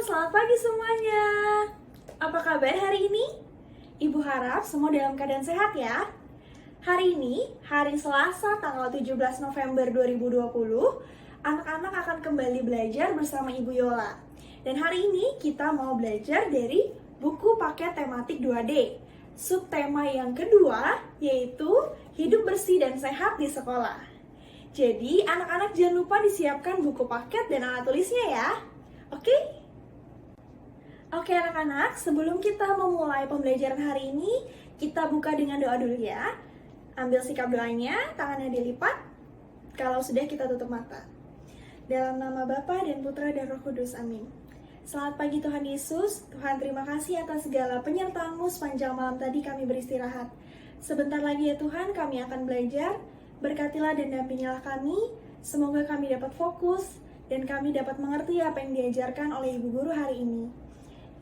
selamat pagi semuanya. Apa kabar hari ini? Ibu harap semua dalam keadaan sehat ya. Hari ini, hari Selasa tanggal 17 November 2020, anak-anak akan kembali belajar bersama Ibu Yola. Dan hari ini kita mau belajar dari buku paket tematik 2D. Subtema yang kedua yaitu hidup bersih dan sehat di sekolah. Jadi anak-anak jangan lupa disiapkan buku paket dan alat tulisnya ya. Oke? Oke anak-anak, sebelum kita memulai pembelajaran hari ini, kita buka dengan doa dulu ya. Ambil sikap doanya, tangannya dilipat. Kalau sudah kita tutup mata. Dalam nama Bapa dan Putra dan Roh Kudus, amin. Selamat pagi Tuhan Yesus. Tuhan terima kasih atas segala penyertaan-Mu sepanjang malam tadi kami beristirahat. Sebentar lagi ya Tuhan kami akan belajar. Berkatilah dan dampingilah kami. Semoga kami dapat fokus dan kami dapat mengerti apa yang diajarkan oleh Ibu Guru hari ini.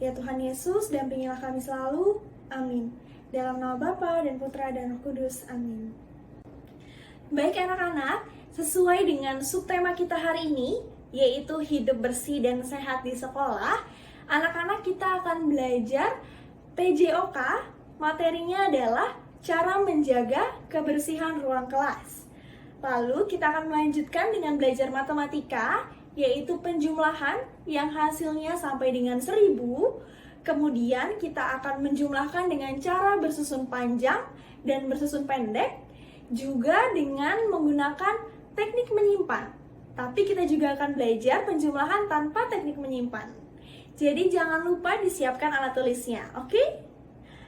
Ya Tuhan Yesus, dampingilah kami selalu. Amin. Dalam nama Bapa dan Putra dan Roh Kudus. Amin. Baik anak-anak, sesuai dengan subtema kita hari ini, yaitu hidup bersih dan sehat di sekolah, anak-anak kita akan belajar PJOK. Materinya adalah cara menjaga kebersihan ruang kelas. Lalu kita akan melanjutkan dengan belajar matematika, yaitu penjumlahan yang hasilnya sampai dengan 1000. Kemudian kita akan menjumlahkan dengan cara bersusun panjang dan bersusun pendek, juga dengan menggunakan teknik menyimpan. Tapi kita juga akan belajar penjumlahan tanpa teknik menyimpan. Jadi jangan lupa disiapkan alat tulisnya, oke?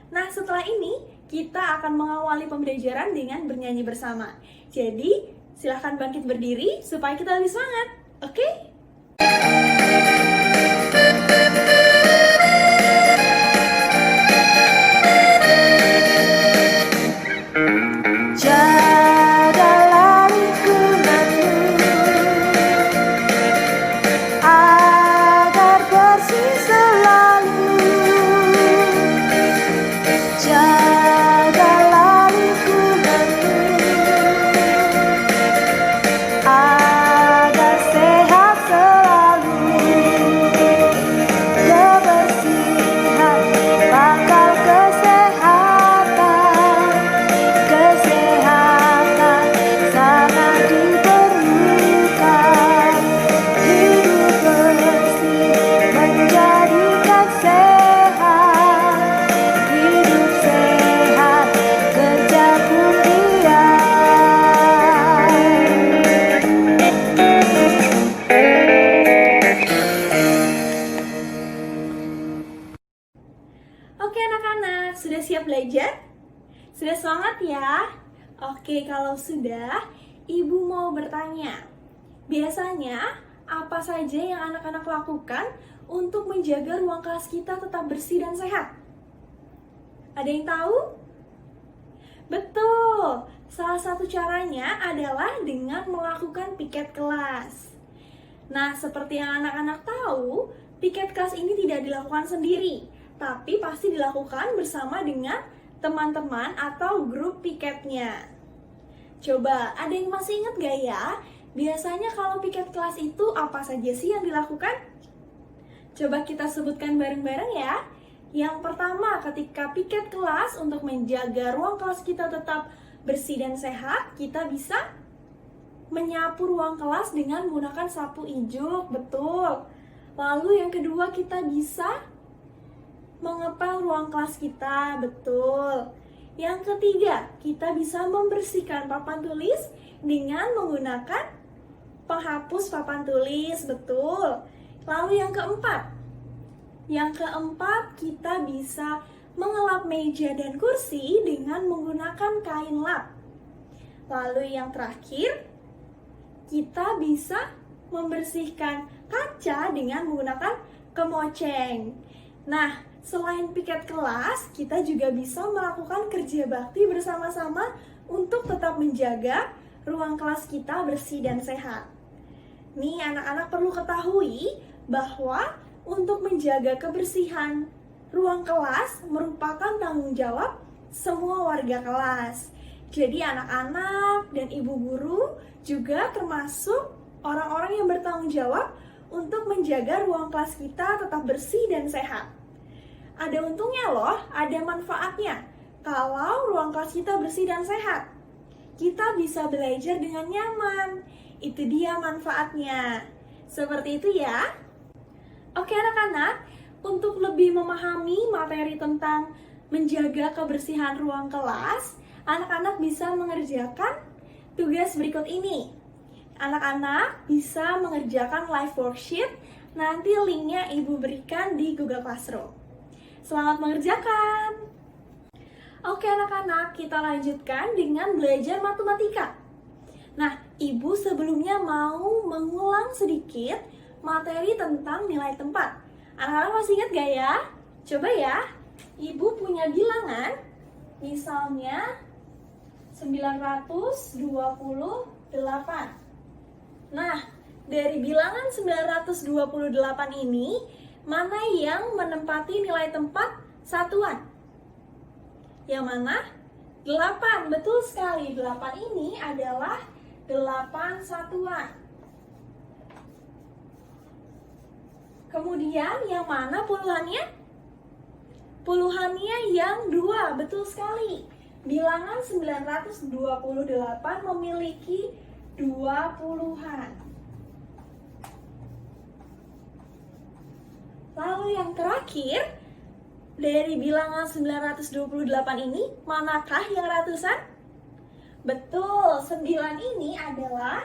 Nah setelah ini kita akan mengawali pembelajaran dengan bernyanyi bersama. Jadi silahkan bangkit berdiri supaya kita lebih semangat, oke? Jagalah lingkunganmu agar bersih selalu. Jagalah lingkunganmu agar sehat selalu. Kebersihan bakal kesehatan. Kesehatan sangat diperlukan. Hidup bersih menjadikan sehat. Hidup sehat kerja pun dia. Oke anak-anak, sudah siap belajar? Sudah semangat ya? Oke, kalau sudah, Ibu mau bertanya. Biasanya, apa saja yang anak-anak lakukan untuk menjaga ruang kelas kita tetap bersih dan sehat? Ada yang tahu? Betul, salah satu caranya adalah dengan melakukan piket kelas. Nah, seperti yang anak-anak tahu, piket kelas ini tidak dilakukan sendiri, tapi pasti dilakukan bersama dengan teman-teman atau grup piketnya. Coba, ada yang masih ingat gak ya? Biasanya kalau piket kelas itu apa saja sih yang dilakukan? Coba kita sebutkan bareng-bareng ya. Yang pertama, ketika piket kelas untuk menjaga ruang kelas kita tetap bersih dan sehat, kita bisa menyapu ruang kelas dengan menggunakan sapu ijuk, betul. Lalu yang kedua, kita bisa mengepel ruang kelas kita, betul. Yang ketiga, kita bisa membersihkan papan tulis dengan menggunakan penghapus papan tulis, betul. Lalu yang keempat, kita bisa mengelap meja dan kursi dengan menggunakan kain lap. Lalu yang terakhir, kita bisa membersihkan kaca dengan menggunakan kemoceng. Nah, selain piket kelas, kita juga bisa melakukan kerja bakti bersama-sama untuk tetap menjaga ruang kelas kita bersih dan sehat. Nih, anak-anak perlu ketahui bahwa untuk menjaga kebersihan ruang kelas merupakan tanggung jawab semua warga kelas. Jadi anak-anak dan ibu guru juga termasuk orang-orang yang bertanggung jawab untuk menjaga ruang kelas kita tetap bersih dan sehat. Ada untungnya loh, ada manfaatnya. Kalau ruang kelas kita bersih dan sehat, kita bisa belajar dengan nyaman. Itu dia manfaatnya. Seperti itu ya. Oke anak-anak, untuk lebih memahami materi tentang menjaga kebersihan ruang kelas, anak-anak bisa mengerjakan tugas berikut ini. Anak-anak bisa mengerjakan live worksheet, nanti linknya Ibu berikan di Google Classroom. Selamat mengerjakan! Oke anak-anak, kita lanjutkan dengan belajar matematika. Nah, Ibu sebelumnya mau mengulang sedikit materi tentang nilai tempat. Anak-anak masih ingat gak ya? Coba ya, Ibu punya bilangan, misalnya 928. Nah, dari bilangan 928 ini, mana yang menempati nilai tempat satuan? Yang mana? 8, betul sekali. 8 ini adalah 8 satuan. Kemudian yang mana puluhannya? Puluhannya yang 2, betul sekali. Bilangan 928 memiliki 2 puluhan. Lalu yang terakhir, dari bilangan 928 ini, manakah yang ratusan? Betul, 9 ini adalah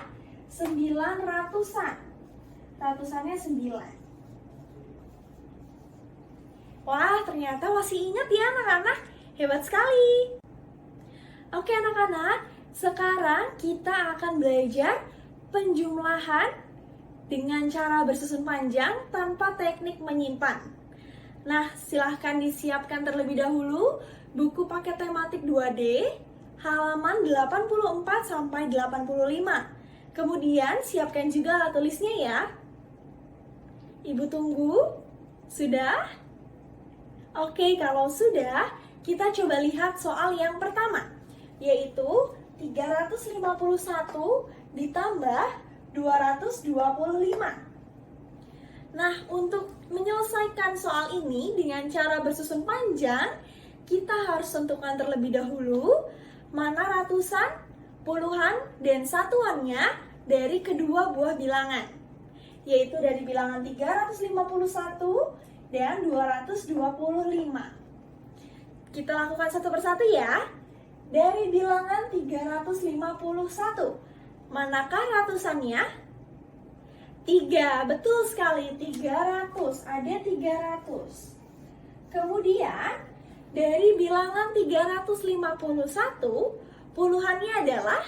9 ratusan. Ratusannya 9. Wah, ternyata masih ingat ya anak-anak. Hebat sekali. Oke anak-anak, sekarang kita akan belajar penjumlahan dengan cara bersusun panjang tanpa teknik menyimpan. Nah, silahkan disiapkan terlebih dahulu buku paket tematik 2D, halaman 84 sampai 85. Kemudian siapkan juga alat tulisnya ya. Ibu tunggu. Sudah? Oke, kalau sudah, kita coba lihat soal yang pertama, yaitu 351 ditambah 225. Nah, untuk menyelesaikan soal ini dengan cara bersusun panjang, kita harus tentukan terlebih dahulu mana ratusan, puluhan, dan satuannya dari kedua buah bilangan, yaitu dari bilangan 351 dan 225. Kita lakukan satu persatu ya. Dari bilangan 351, manakah ratusannya? 3, betul sekali, 300, ada 300. Kemudian, dari bilangan 351, puluhannya adalah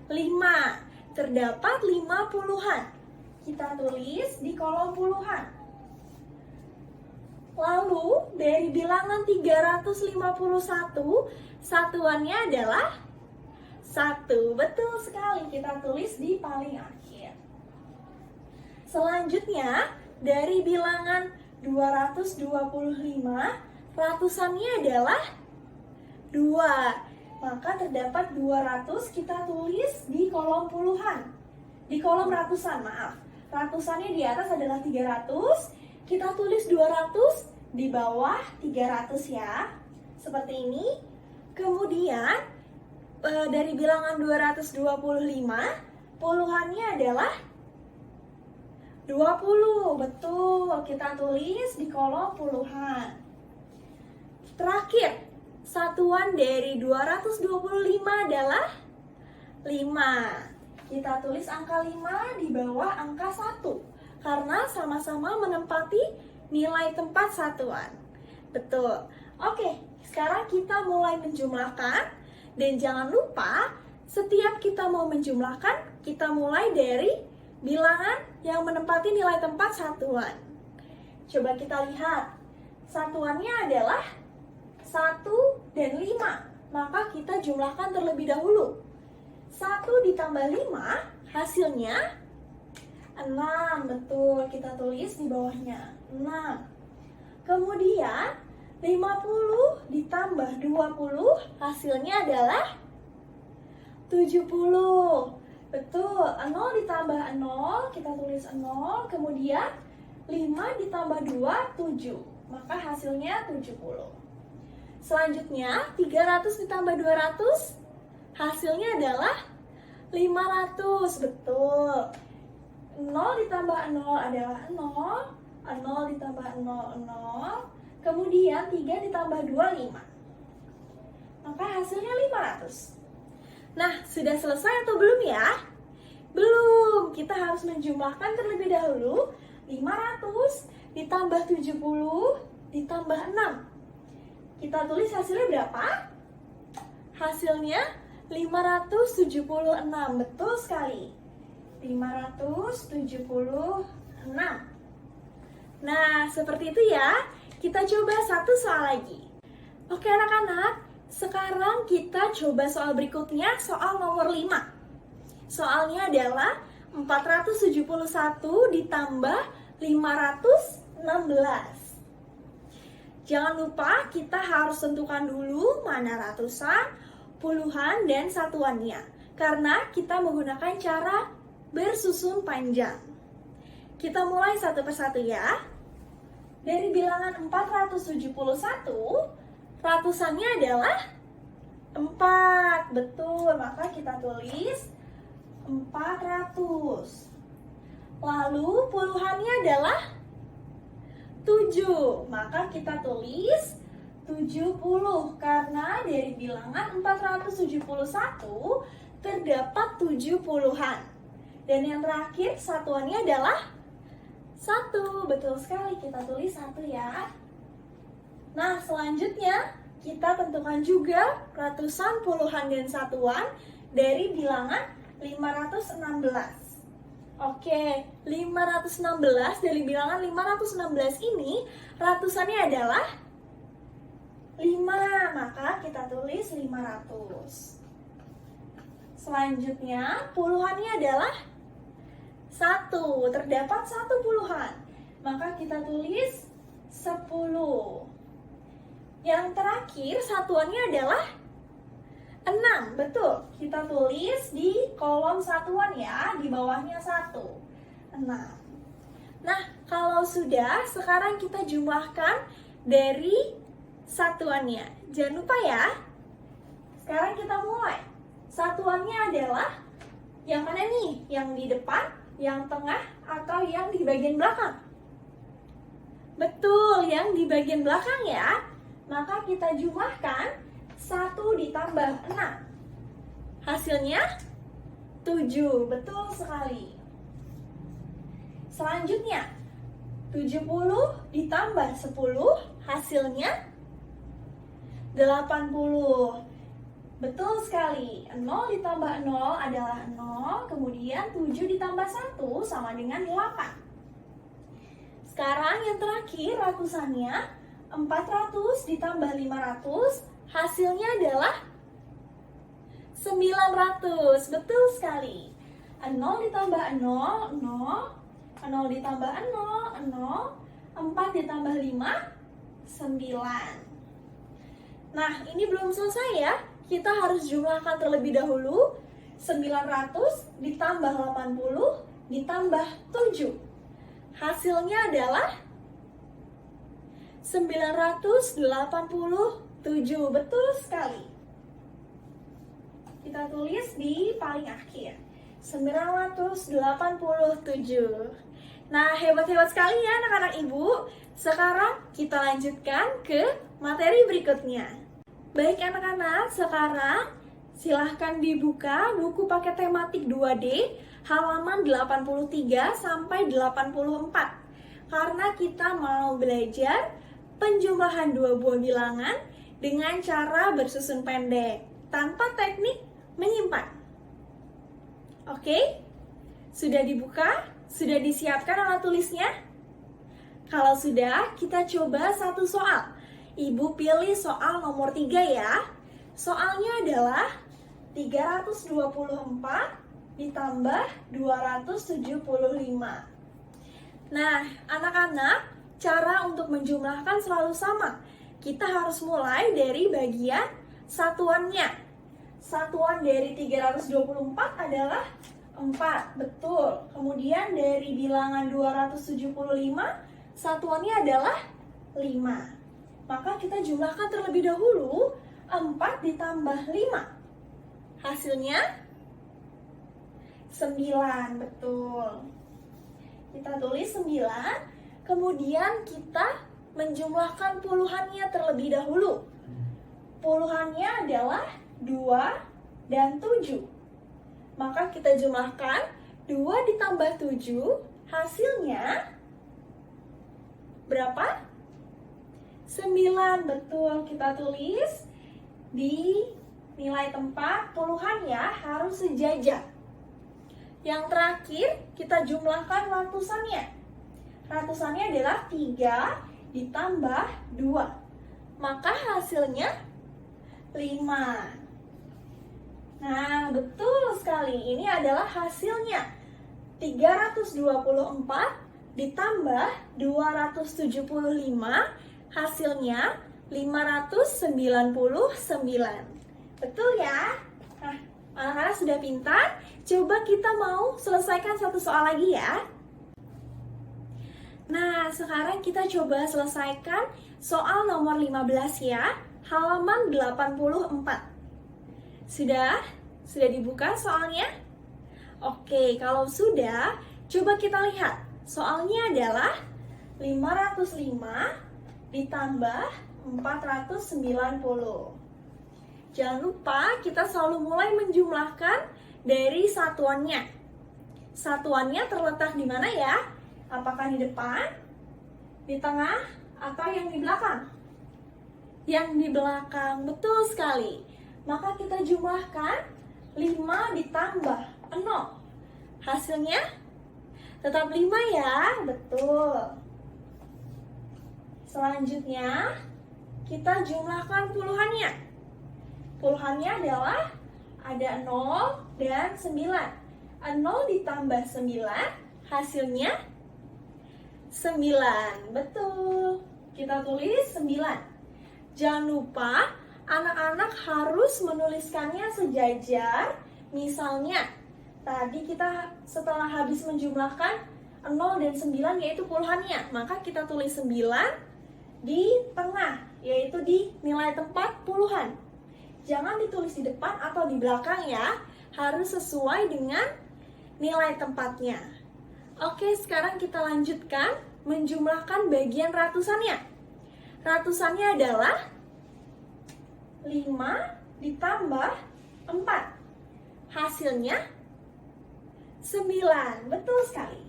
5, terdapat 5 puluhan. Kita tulis di kolom puluhan. Lalu, dari bilangan 351, satuannya adalah 1, betul sekali, kita tulis di paling akhir. Selanjutnya, dari bilangan 225, ratusannya adalah 2. Maka terdapat 200, kita tulis di kolom puluhan. Di kolom ratusan, maaf. Ratusannya di atas adalah 300, kita tulis 200 di bawah 300 ya. Seperti ini. Kemudian, dari bilangan 225, puluhannya adalah 20, betul, kita tulis di kolom puluhan. Terakhir, satuan dari 225 adalah 5. Kita tulis angka 5 di bawah angka 1, karena sama-sama menempati nilai tempat satuan. Betul. Oke, sekarang kita mulai menjumlahkan, dan jangan lupa, setiap kita mau menjumlahkan, kita mulai dari bilangan yang menempati nilai tempat satuan. Coba kita lihat. Satuannya adalah 1 dan 5. Maka kita jumlahkan terlebih dahulu. 1 ditambah 5 hasilnya 6. Betul, kita tulis di bawahnya 6. Kemudian 50 ditambah 20 hasilnya adalah 70. Betul, 0 ditambah 0, kita tulis 0, kemudian 5 ditambah 2, 7. Maka hasilnya 70. Selanjutnya, 300 ditambah 200, hasilnya adalah 500. Betul. 0 ditambah 0 adalah 0, 0 ditambah 0, 0, kemudian 3 ditambah 2, 5. Maka hasilnya 500. Nah, sudah selesai atau belum ya? Belum, kita harus menjumlahkan terlebih dahulu. 500 ditambah 70 ditambah 6. Kita tulis hasilnya berapa? Hasilnya 576, betul sekali. 576. Nah, seperti itu ya. Kita coba satu soal lagi. Oke anak-anak, sekarang kita coba soal berikutnya, soal nomor 5. Soalnya adalah 471 ditambah 516. Jangan lupa kita harus tentukan dulu mana ratusan, puluhan, dan satuannya. Karena kita menggunakan cara bersusun panjang. Kita mulai satu persatu ya. Dari bilangan 471, ratusannya adalah 4. Betul, maka kita tulis 400. Lalu puluhannya adalah 7. Maka kita tulis 70 karena dari bilangan 471 terdapat 7 puluhan. Dan yang terakhir satuannya adalah 1. Betul sekali, kita tulis 1 ya. Nah, selanjutnya kita tentukan juga ratusan, puluhan, dan satuan dari bilangan 516. Oke, 516 dari bilangan 516 ini ratusannya adalah 5, maka kita tulis 500. Selanjutnya, puluhannya adalah 1, terdapat 1 puluhan, maka kita tulis 10. Yang terakhir, satuannya adalah 6, betul. Kita tulis di kolom satuan ya, di bawahnya 1, 6. Nah, kalau sudah, sekarang kita jumlahkan dari satuannya. Jangan lupa ya. Sekarang kita mulai. Satuannya adalah yang mana nih? Yang di depan, yang tengah, atau yang di bagian belakang? Betul, yang di bagian belakang ya. Maka kita jumlahkan 1 ditambah 6. Hasilnya 7, betul sekali. Selanjutnya, 70 ditambah 10, hasilnya 80. Betul sekali, 0 ditambah 0 adalah 0, kemudian 7 ditambah 1 sama dengan 8. Sekarang yang terakhir ratusannya, 400 ditambah 500, hasilnya adalah 900. Betul sekali. 0 ditambah 0, 0. 0 ditambah 0, 0. 4 ditambah 5, 9. Nah, ini belum selesai ya. Kita harus jumlahkan terlebih dahulu. 900 ditambah 80 ditambah 7. Hasilnya adalah 987. Betul sekali. Kita tulis di paling akhir. 987. Nah, hebat-hebat sekali ya anak-anak ibu. Sekarang kita lanjutkan ke materi berikutnya. Baik anak-anak, sekarang silahkan dibuka buku paket tematik 2D halaman 83 sampai 84. Karena kita mau belajar penjumlahan dua buah bilangan dengan cara bersusun pendek tanpa teknik menyimpan. Oke? Sudah dibuka? Sudah disiapkan alat tulisnya? Kalau sudah, kita coba satu soal. Ibu pilih soal nomor 3 ya. Soalnya adalah 324 ditambah 275. Nah, anak-anak, cara untuk menjumlahkan selalu sama. Kita harus mulai dari bagian satuannya. Satuan dari 324 adalah 4, betul. Kemudian dari bilangan 275, satuannya adalah 5. Maka kita jumlahkan terlebih dahulu 4 ditambah 5. Hasilnya 9, betul. Kita tulis 9, kemudian kita menjumlahkan puluhannya terlebih dahulu. Puluhannya adalah 2 dan 7. Maka kita jumlahkan 2 ditambah 7, hasilnya berapa? 9, betul. Kita tulis di nilai tempat puluhannya harus sejajar. Yang terakhir, kita jumlahkan ratusannya. Ratusannya adalah 3 ditambah 2. Maka hasilnya 5. Nah, betul sekali. Ini adalah hasilnya. 324 ditambah 275, hasilnya 599. Betul ya? Nah, anak-anak sudah pintar. Coba kita mau selesaikan satu soal lagi ya. Nah, sekarang kita coba selesaikan soal nomor 15 ya, halaman 84. Sudah? Sudah dibuka soalnya? Oke, kalau sudah, coba kita lihat. Soalnya adalah 505 ditambah 490. Jangan lupa kita selalu mulai menjumlahkan dari satuannya. Satuannya terletak di mana ya? Apakah di depan, di tengah, atau yang di belakang? Yang di belakang, betul sekali. Maka kita jumlahkan 5 ditambah 0. Hasilnya tetap 5 ya, betul. Selanjutnya, kita jumlahkan puluhannya. Puluhannya adalah ada 0 dan 9. 0 ditambah 9, hasilnya 9. Betul. Kita tulis 9. Jangan lupa, anak-anak harus menuliskannya sejajar. Misalnya, tadi kita setelah habis menjumlahkan 0 dan 9 yaitu puluhannya. Maka kita tulis 9 di tengah, yaitu di nilai tempat puluhan. Jangan ditulis di depan atau di belakang ya. Harus sesuai dengan nilai tempatnya. Oke, sekarang kita lanjutkan menjumlahkan bagian ratusannya. Ratusannya adalah 5 ditambah 4. Hasilnya 9. Betul sekali.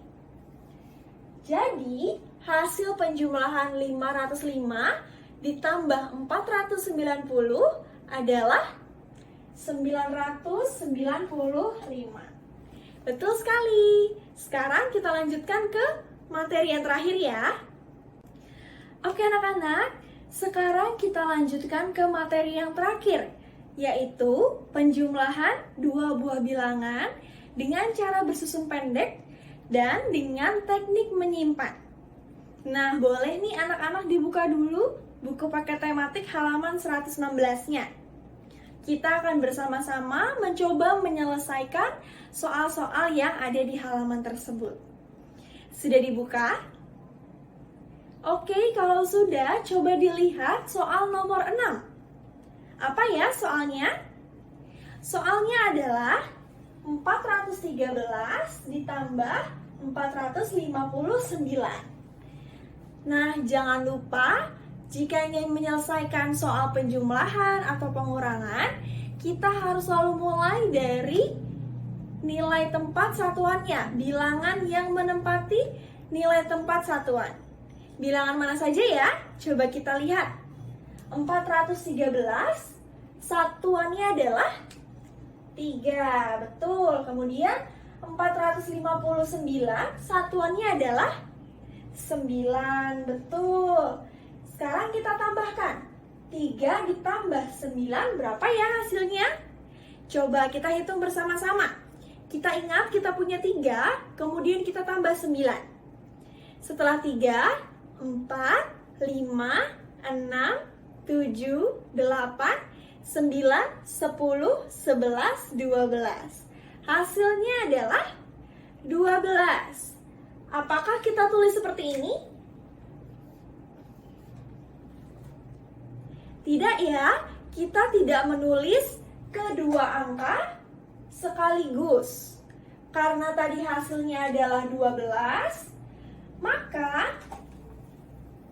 Jadi, hasil penjumlahan 505 ditambah 490 adalah 995. Betul sekali. Sekarang kita lanjutkan ke materi yang terakhir ya. Oke anak-anak, sekarang kita lanjutkan ke materi yang terakhir, yaitu penjumlahan dua buah bilangan dengan cara bersusun pendek dan dengan teknik menyimpan. Nah, boleh nih anak-anak dibuka dulu buku paket tematik halaman 116-nya. Kita akan bersama-sama mencoba menyelesaikan soal-soal yang ada di halaman tersebut. Sudah dibuka? Oke, kalau sudah, coba dilihat soal nomor 6. Apa ya soalnya? Soalnya adalah 413 ditambah 459. Nah, jangan lupa jika ingin menyelesaikan soal penjumlahan atau pengurangan, kita harus selalu mulai dari nilai tempat satuannya, bilangan yang menempati nilai tempat satuan. Bilangan mana saja ya? Coba kita lihat. 413, satuannya adalah 3, betul. Kemudian 459, satuannya adalah 9, betul. Sekarang kita tambahkan 3 ditambah 9 berapa ya hasilnya? Coba kita hitung bersama-sama. Kita ingat kita punya 3, kemudian kita tambah 9. Setelah 3, 4, 5, 6, 7, 8, 9, 10, 11, 12. Hasilnya adalah 12. Apakah kita tulis seperti ini? Tidak ya, kita tidak menulis kedua angka sekaligus. Karena tadi hasilnya adalah 12, maka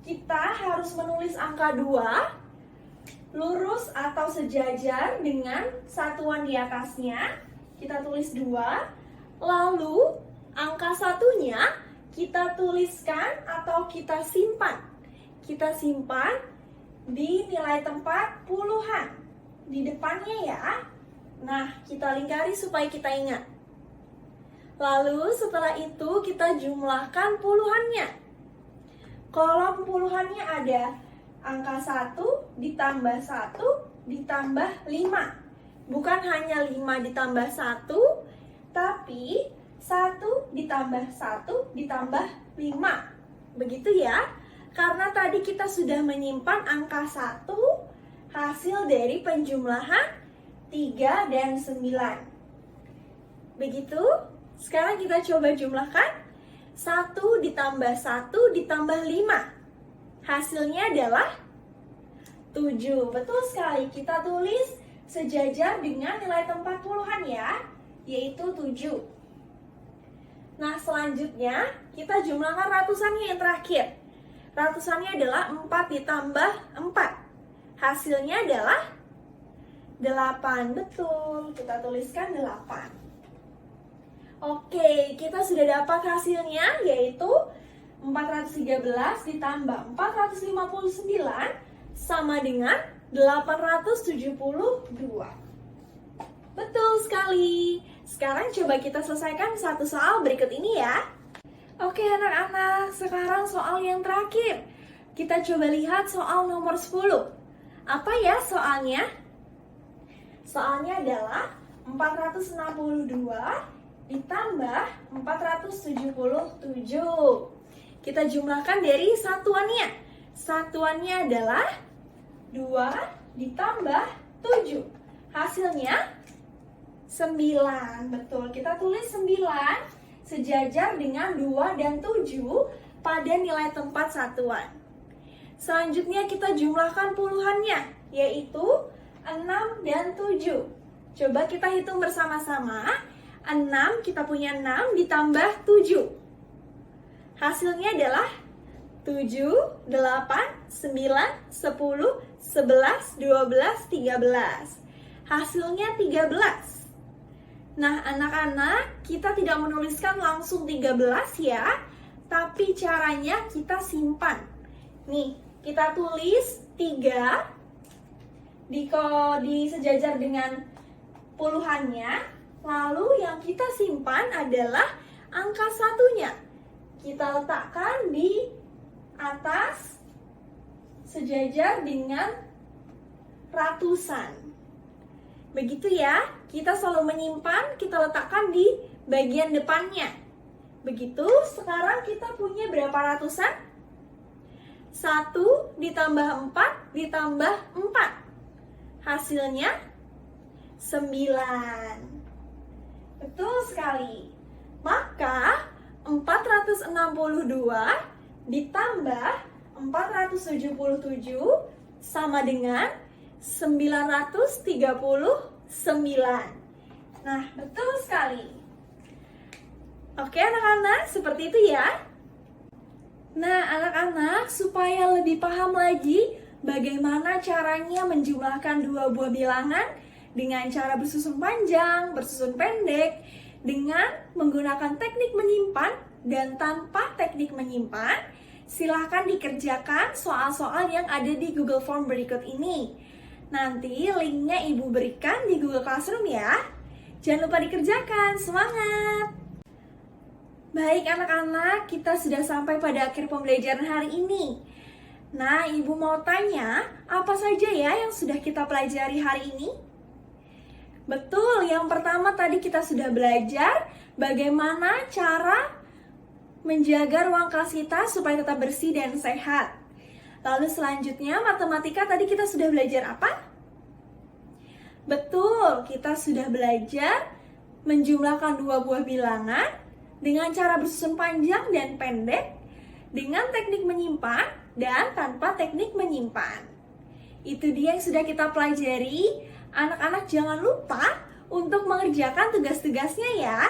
kita harus menulis angka 2 lurus atau sejajar dengan satuan di atasnya. Kita tulis 2, lalu angka satunya kita tuliskan atau kita simpan. Kita simpan di nilai tempat puluhan di depannya ya. Nah, kita lingkari supaya kita ingat. Lalu setelah itu kita jumlahkan puluhannya. Kolom puluhannya ada angka 1 ditambah 1 ditambah 5. Bukan hanya 5 ditambah 1, tapi 1 ditambah 1 ditambah 5. Begitu ya. Karena tadi kita sudah menyimpan angka 1 hasil dari penjumlahan 3 dan 9. Begitu? Sekarang kita coba jumlahkan. 1 ditambah 1 ditambah 5. Hasilnya adalah 7. Betul sekali. Kita tulis sejajar dengan nilai tempat puluhan ya, yaitu 7. Nah, selanjutnya kita jumlahkan ratusannya yang terakhir. Ratusannya adalah 4 ditambah 4. Hasilnya adalah 8. Betul, kita tuliskan 8. Oke, kita sudah dapat hasilnya, yaitu 413 ditambah 459 sama dengan 872. Betul sekali. Sekarang coba kita selesaikan satu soal berikut ini ya. Oke anak-anak, sekarang soal yang terakhir. Kita coba lihat soal nomor 10. Apa ya soalnya? Soalnya adalah 462 ditambah 477. Kita jumlahkan dari satuannya. Satuannya adalah 2 ditambah 7. Hasilnya 9. Betul, kita tulis 9 sejajar dengan 2 dan 7 pada nilai tempat satuan. Selanjutnya kita jumlahkan puluhannya, yaitu 6 dan 7. Coba kita hitung bersama-sama. 6, kita punya 6 ditambah 7. Hasilnya adalah 7, 8, 9, 10, 11, 12, 13. Hasilnya 13. Nah, anak-anak, kita tidak menuliskan langsung 13 ya, tapi caranya kita simpan. Nih, kita tulis 3 di sejajar dengan puluhannya, lalu yang kita simpan adalah angka satunya. Kita letakkan di atas sejajar dengan ratusan. Begitu ya, kita selalu menyimpan, kita letakkan di bagian depannya. Begitu, sekarang kita punya berapa ratusan? 1 ditambah 4 ditambah 4. Hasilnya 9. Betul sekali. Maka 462 ditambah 477 sama dengan 939. Nah, betul sekali. Oke anak-anak, seperti itu ya. Nah anak-anak, supaya lebih paham lagi bagaimana caranya menjumlahkan dua buah bilangan dengan cara bersusun panjang, bersusun pendek, dengan menggunakan teknik menyimpan dan tanpa teknik menyimpan, silahkan dikerjakan soal-soal yang ada di Google Form berikut ini. Nanti linknya Ibu berikan di Google Classroom ya. Jangan lupa dikerjakan, semangat! Baik anak-anak, kita sudah sampai pada akhir pembelajaran hari ini. Nah, Ibu mau tanya, apa saja ya yang sudah kita pelajari hari ini? Betul, yang pertama tadi kita sudah belajar bagaimana cara menjaga ruang kelas kita supaya tetap bersih dan sehat. Lalu selanjutnya matematika tadi kita sudah belajar apa? Betul, kita sudah belajar menjumlahkan dua buah bilangan dengan cara bersusun panjang dan pendek, dengan teknik menyimpan dan tanpa teknik menyimpan. Itu dia yang sudah kita pelajari. Anak-anak jangan lupa untuk mengerjakan tugas-tugasnya ya.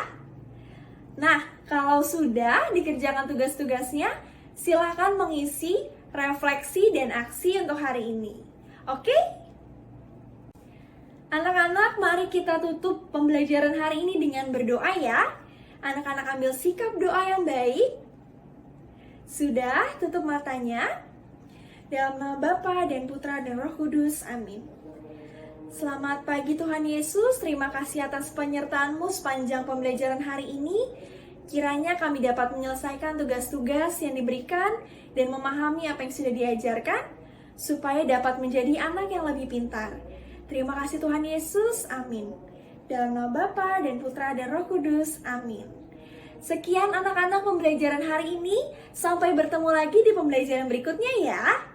Nah, kalau sudah dikerjakan tugas-tugasnya, silakan mengisi refleksi dan aksi untuk hari ini. Oke? Anak-anak, mari kita tutup pembelajaran hari ini dengan berdoa ya. Anak-anak ambil sikap doa yang baik. Sudah, tutup matanya. Dalam nama Bapa dan Putra dan Roh Kudus. Amin. Selamat pagi Tuhan Yesus, terima kasih atas penyertaan-Mu sepanjang pembelajaran hari ini. Kiranya kami dapat menyelesaikan tugas-tugas yang diberikan dan memahami apa yang sudah diajarkan, supaya dapat menjadi anak yang lebih pintar. Terima kasih Tuhan Yesus, amin. Dalam nama Bapa dan Putra dan Roh Kudus, amin. Sekian anak-anak pembelajaran hari ini, sampai bertemu lagi di pembelajaran berikutnya ya.